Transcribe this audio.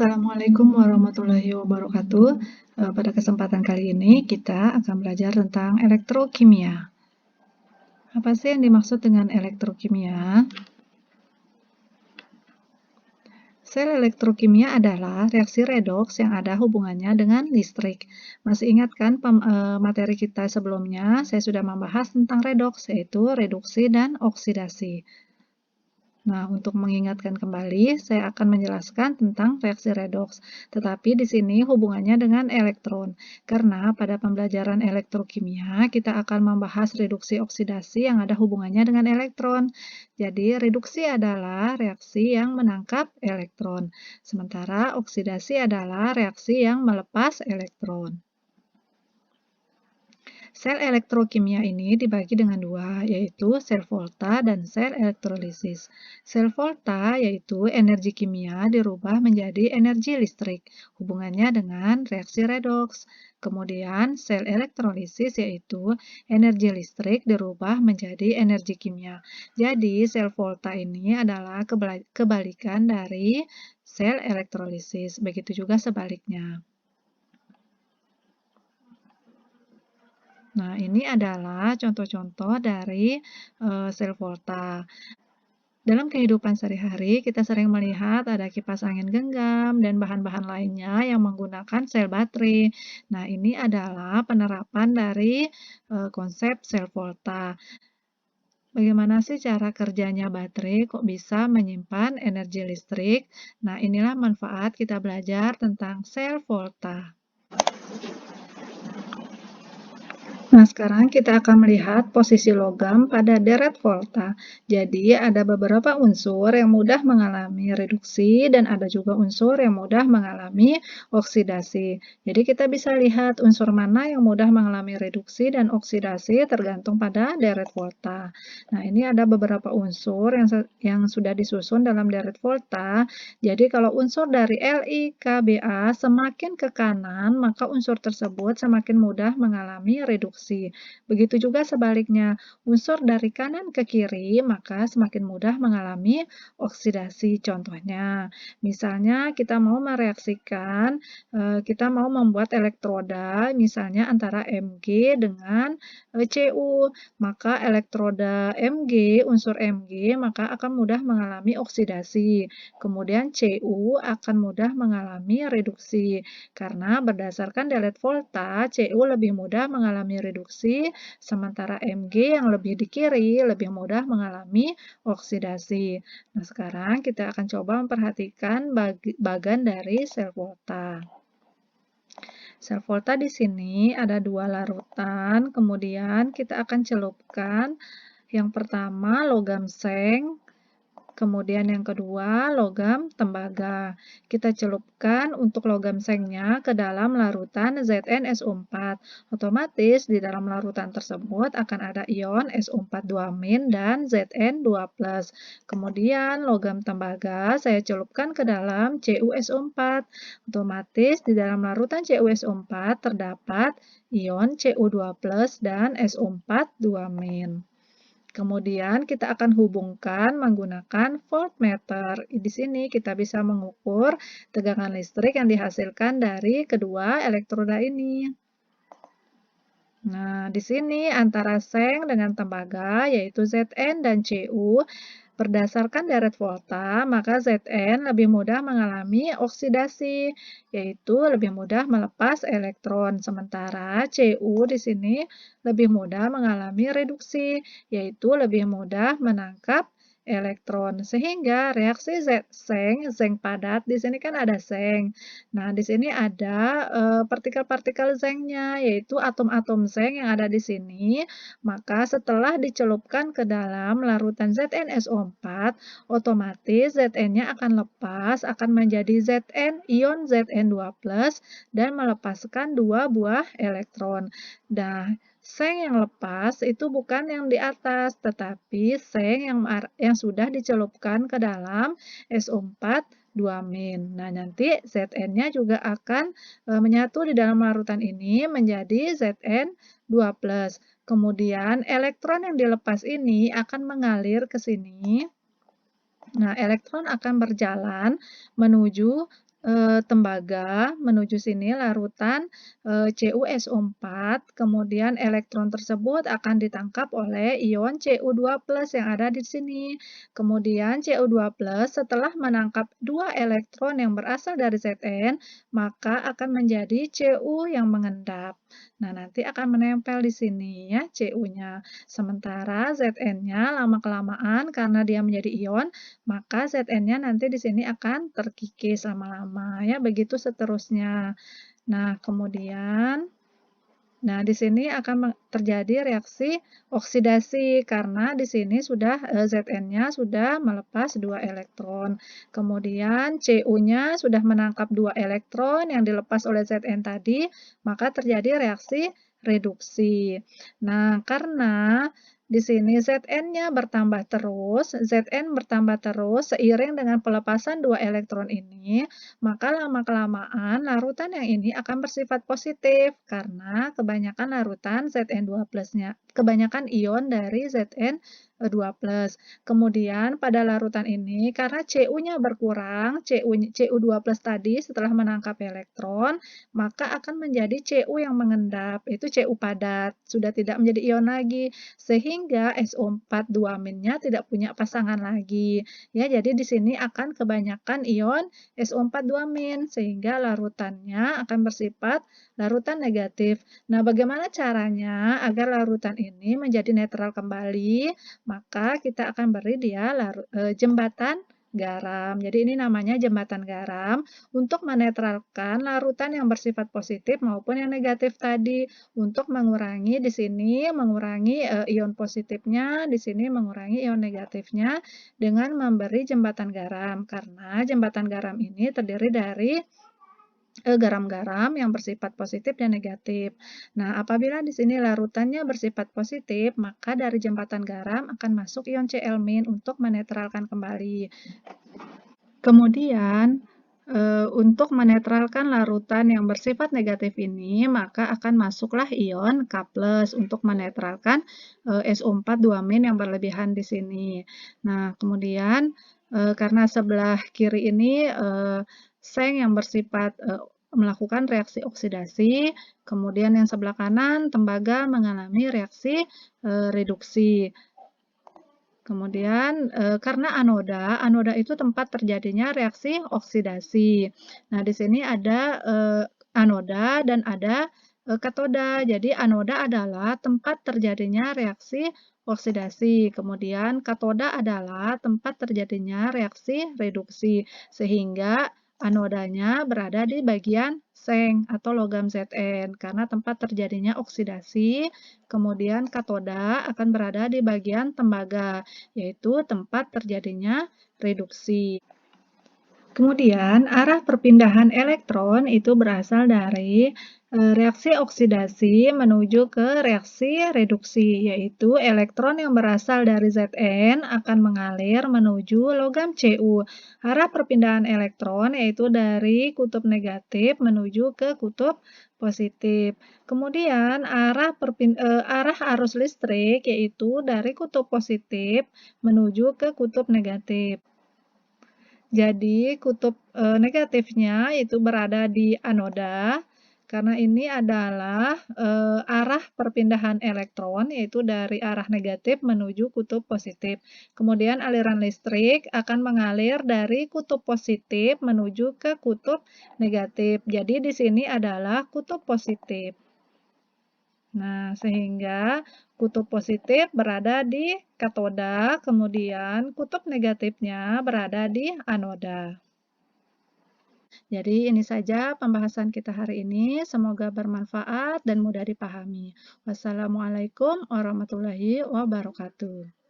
Assalamualaikum warahmatullahi wabarakatuh. Pada kesempatan kali ini kita akan belajar tentang elektrokimia. Apa sih yang dimaksud dengan elektrokimia? Sel elektrokimia adalah reaksi redoks yang ada hubungannya dengan listrik. Masih ingat kan materi kita sebelumnya? Saya sudah membahas tentang redoks, yaitu reduksi dan oksidasi. Nah, untuk mengingatkan kembali, saya akan menjelaskan tentang reaksi redoks. Tetapi di sini hubungannya dengan elektron. Karena pada pembelajaran elektrokimia, kita akan membahas reduksi oksidasi yang ada hubungannya dengan elektron. Jadi, reduksi adalah reaksi yang menangkap elektron. Sementara oksidasi adalah reaksi yang melepas elektron. Sel elektrokimia ini dibagi dengan dua, yaitu sel volta dan sel elektrolisis. Sel volta yaitu energi kimia dirubah menjadi energi listrik, hubungannya dengan reaksi redoks. Kemudian sel elektrolisis yaitu energi listrik dirubah menjadi energi kimia. Jadi sel volta ini adalah kebalikan dari sel elektrolisis, begitu juga sebaliknya. Nah, ini adalah contoh-contoh dari sel volta. Dalam kehidupan sehari-hari, kita sering melihat ada kipas angin genggam dan bahan-bahan lainnya yang menggunakan sel baterai. Nah, ini adalah penerapan dari konsep sel volta. Bagaimana sih cara kerjanya baterai kok bisa menyimpan energi listrik? Nah, inilah manfaat kita belajar tentang sel volta. Nah, sekarang kita akan melihat posisi logam pada deret volta. Jadi, ada beberapa unsur yang mudah mengalami reduksi dan ada juga unsur yang mudah mengalami oksidasi. Jadi, kita bisa lihat unsur mana yang mudah mengalami reduksi dan oksidasi tergantung pada deret volta. Nah, ini ada beberapa unsur yang sudah disusun dalam deret volta. Jadi, kalau unsur dari Li, K, Ba semakin ke kanan, maka unsur tersebut semakin mudah mengalami reduksi. Begitu juga sebaliknya, unsur dari kanan ke kiri maka semakin mudah mengalami oksidasi. Contohnya, misalnya kita mau mereaksikan, kita mau membuat elektroda misalnya antara Mg dengan Cu, maka elektroda Mg, unsur Mg maka akan mudah mengalami oksidasi. Kemudian Cu akan mudah mengalami reduksi. Karena berdasarkan deret volta, Cu lebih mudah mengalami reduksi, sementara Mg yang lebih di kiri lebih mudah mengalami oksidasi. Nah, sekarang kita akan coba memperhatikan bagan dari sel volta. Sel volta di sini ada dua larutan, kemudian kita akan celupkan yang pertama logam seng, kemudian yang kedua, logam tembaga. Kita celupkan untuk logam sengnya ke dalam larutan ZnSO4. Otomatis di dalam larutan tersebut akan ada ion SO4 2- dan Zn2+. Kemudian logam tembaga saya celupkan ke dalam CuSO4. Otomatis di dalam larutan CuSO4 terdapat ion Cu2+ dan SO4 2-. Kemudian kita akan hubungkan menggunakan voltmeter. Di sini kita bisa mengukur tegangan listrik yang dihasilkan dari kedua elektroda ini. Nah, di sini antara seng dengan tembaga yaitu Zn dan Cu. Berdasarkan deret volta, maka Zn lebih mudah mengalami oksidasi, yaitu lebih mudah melepas elektron. Sementara Cu di sini lebih mudah mengalami reduksi, yaitu lebih mudah menangkap elektron. Sehingga reaksi seng padat, di sini kan ada seng. Nah, di sini ada partikel-partikel zengnya, yaitu atom-atom zeng yang ada di sini. Maka setelah dicelupkan ke dalam larutan ZnSO4, otomatis Zn-nya akan lepas, akan menjadi Zn, ion Zn2+, dan melepaskan dua buah elektron. Nah, seng yang lepas itu bukan yang di atas, tetapi seng yang sudah dicelupkan ke dalam SO4 2-. Nah, nanti Zn-nya juga akan menyatu di dalam larutan ini menjadi Zn2+. Kemudian elektron yang dilepas ini akan mengalir ke sini. Nah, elektron akan berjalan menuju tembaga menuju sini larutan CuSO4, kemudian elektron tersebut akan ditangkap oleh ion Cu2+ yang ada di sini. Kemudian Cu2+ setelah menangkap 2 elektron yang berasal dari Zn, maka akan menjadi Cu yang mengendap. Nah, nanti akan menempel di sini ya Cu-nya. Sementara Zn-nya lama-kelamaan karena dia menjadi ion, maka Zn-nya nanti di sini akan terkikis lama-lama ya, begitu seterusnya. Nah, kemudian di sini akan terjadi reaksi oksidasi karena di sini sudah Zn-nya sudah melepas 2 elektron. Kemudian Cu-nya sudah menangkap 2 elektron yang dilepas oleh Zn tadi, maka terjadi reaksi reduksi. Nah, karena di sini Zn-nya bertambah terus, Zn bertambah terus seiring dengan pelepasan 2 elektron ini, maka lama-kelamaan larutan yang ini akan bersifat positif karena kebanyakan larutan Zn2+-nya, kebanyakan ion dari Zn2+. Kemudian pada larutan ini karena Cu-nya berkurang, Cu2+ tadi setelah menangkap elektron, maka akan menjadi Cu yang mengendap, itu Cu padat, sudah tidak menjadi ion lagi, sehingga SO4 2-nya tidak punya pasangan lagi. Ya, jadi di sini akan kebanyakan ion SO4 2-, sehingga larutannya akan bersifat larutan negatif. Nah, bagaimana caranya agar larutan ini menjadi netral kembali? Maka kita akan beri dia jembatan garam. Jadi ini namanya jembatan garam untuk menetralkan larutan yang bersifat positif maupun yang negatif tadi, untuk mengurangi di sini mengurangi ion positifnya, di sini mengurangi ion negatifnya dengan memberi jembatan garam. Karena jembatan garam ini terdiri dari garam-garam yang bersifat positif dan negatif. Nah, apabila di sini larutannya bersifat positif, maka dari jembatan garam akan masuk ion Cl- untuk menetralkan kembali. Kemudian, untuk menetralkan larutan yang bersifat negatif ini, maka akan masuklah ion K+ untuk menetralkan SO4 2- yang berlebihan di sini. Nah, kemudian karena sebelah kiri ini seng yang bersifat melakukan reaksi oksidasi, kemudian yang sebelah kanan tembaga mengalami reaksi reduksi. Kemudian karena anoda itu tempat terjadinya reaksi oksidasi. Nah, di sini ada anoda dan ada katoda. Jadi anoda adalah tempat terjadinya reaksi oksidasi. Kemudian katoda adalah tempat terjadinya reaksi reduksi. Sehingga anodanya berada di bagian seng atau logam Zn karena tempat terjadinya oksidasi. Kemudian katoda akan berada di bagian tembaga, yaitu tempat terjadinya reduksi. Kemudian, arah perpindahan elektron itu berasal dari reaksi oksidasi menuju ke reaksi reduksi, yaitu elektron yang berasal dari Zn akan mengalir menuju logam Cu. Arah perpindahan elektron yaitu dari kutub negatif menuju ke kutub positif. Kemudian, arah arus listrik yaitu dari kutub positif menuju ke kutub negatif. Jadi kutub negatifnya itu berada di anoda, karena ini adalah arah perpindahan elektron, yaitu dari arah negatif menuju kutub positif. Kemudian aliran listrik akan mengalir dari kutub positif menuju ke kutub negatif. Jadi di sini adalah kutub positif. Nah, sehingga kutub positif berada di katoda, kemudian kutub negatifnya berada di anoda. Jadi ini saja pembahasan kita hari ini. Semoga bermanfaat dan mudah dipahami. Wassalamualaikum warahmatullahi wabarakatuh.